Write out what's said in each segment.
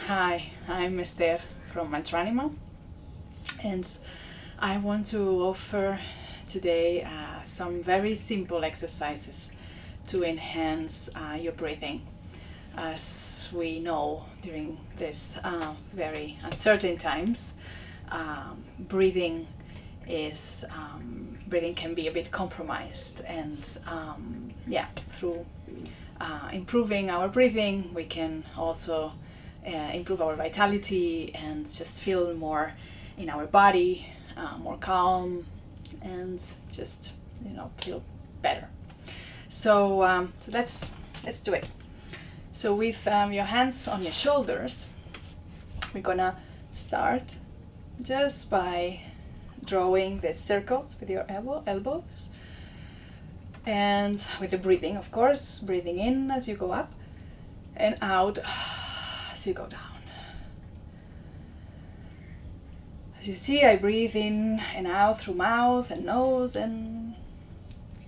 Hi, I'm Esther from Mantranima, and I want to offer today some very simple exercises to enhance your breathing. As we know, during this very uncertain times, breathing breathing can be a bit compromised, and through improving our breathing, we can also improve our vitality and just feel more in our body, more calm, and just feel better. So let's do it. So with your hands on your shoulders, we're gonna start just by drawing the circles with your elbows, and with the breathing, of course, breathing in as you go up and out as you go down. As you see, I breathe in and out through mouth and nose and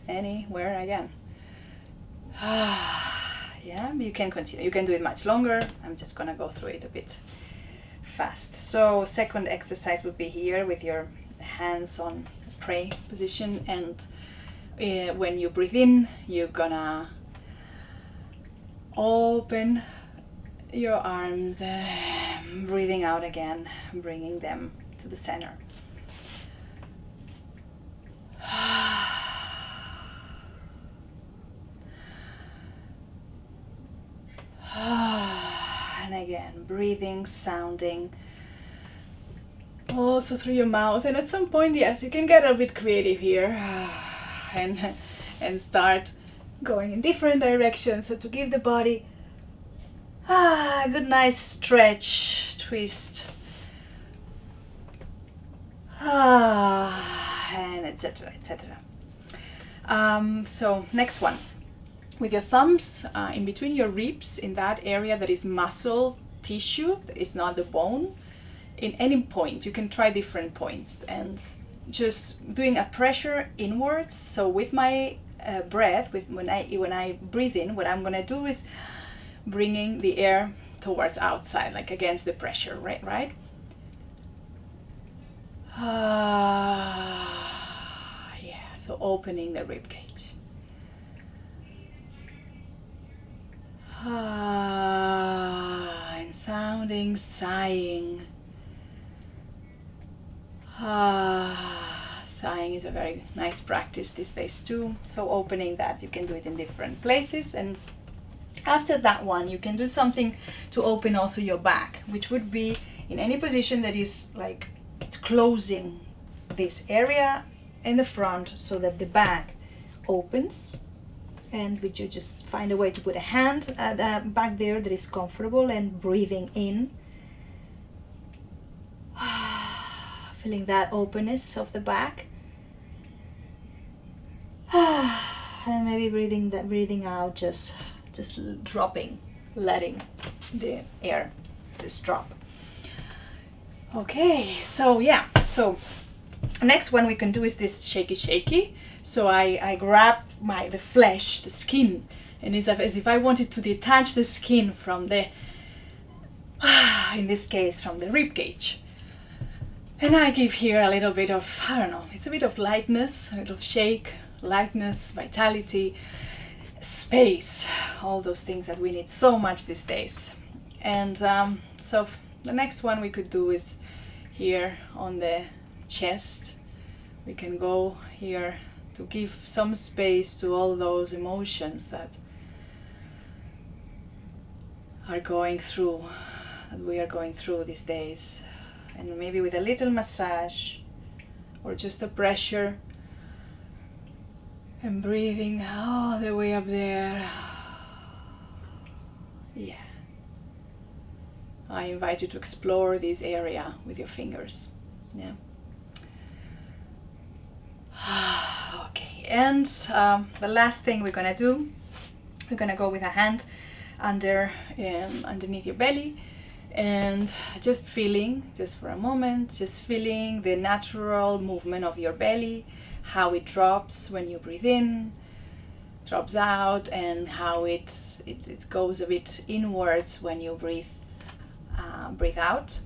anywhere again. Yeah, you can continue. You can do it much longer. I'm just gonna go through it a bit fast. So second exercise would be here with your hands on pray position, and when you breathe in, you're gonna open your arms, breathing out again, bringing them to the center. And again, breathing, sounding also through your mouth. And at some point, yes, you can get a bit creative here and start going in different directions. So to give the body a good nice stretch, twist, and etc. etc. So next one, with your thumbs in between your ribs, in that area that is muscle tissue, that is not the bone, in any point. You can try different points and just doing a pressure inwards. So with my breath, when I breathe in, what I'm gonna do is bringing the air towards outside, like against the pressure, right? Yeah, so opening the rib cage. And sounding, sighing. Sighing is a very nice practice these days too. So opening that, you can do it in different places. And after that one, you can do something to open also your back, which would be in any position that is like closing this area in the front, so that the back opens. And would you just find a way to put a hand back there that is comfortable, and breathing in, feeling that openness of the back, and maybe breathing out, just dropping, letting the air just drop. Okay, so yeah, so next one we can do is this shaky. So I grab the flesh, the skin, and it's as if I wanted to detach the skin from the, in this case, from the rib cage. And I give here a little bit of, I don't know, it's a bit of lightness, a little shake, lightness, vitality, space, all those things that we need so much these days. And so the next one we could do is here on the chest. We can go here to give some space to all those emotions that we are going through these days. And maybe with a little massage or just a pressure, and breathing all the way up there. Yeah. I invite you to explore this area with your fingers. Yeah. Okay, and the last thing we're gonna do, we're gonna go with a hand underneath your belly, and just for a moment, just feeling the natural movement of your belly, how it drops when you breathe in, drops out, and how it goes a bit inwards when you breathe breathe out.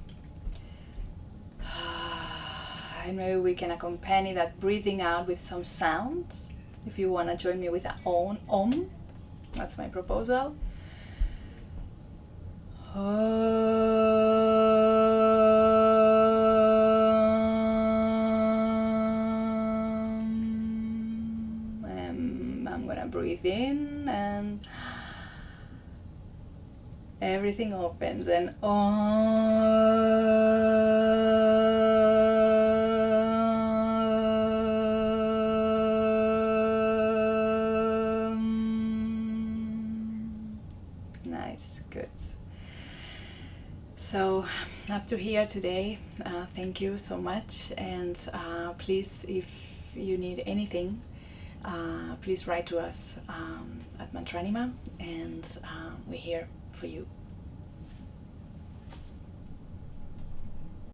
And maybe we can accompany that breathing out with some sound. If you want to join me with an om, that's my proposal. I'm gonna breathe in and everything opens, and nice, good. So up to here today, thank you so much, and please, if you need anything, please write to us at Mantranima, and we're here for you.